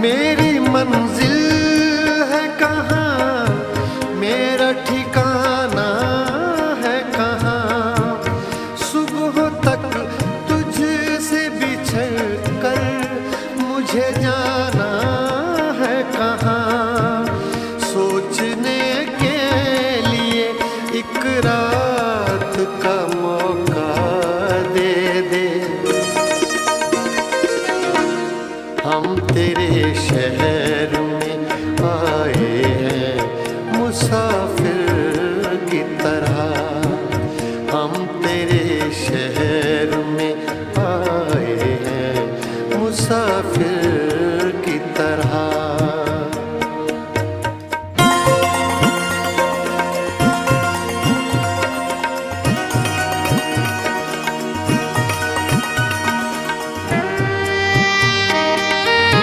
मेरी मंजिल है कहाँ, मेरा ठिकाना है कहाँ। सुबह तक तुझसे बिछड़ कर मुझे जाना है कहाँ। सोचने के लिए एक रात का मौका दे दे। हम तेरे शहर में आए हैं मुसाफिर।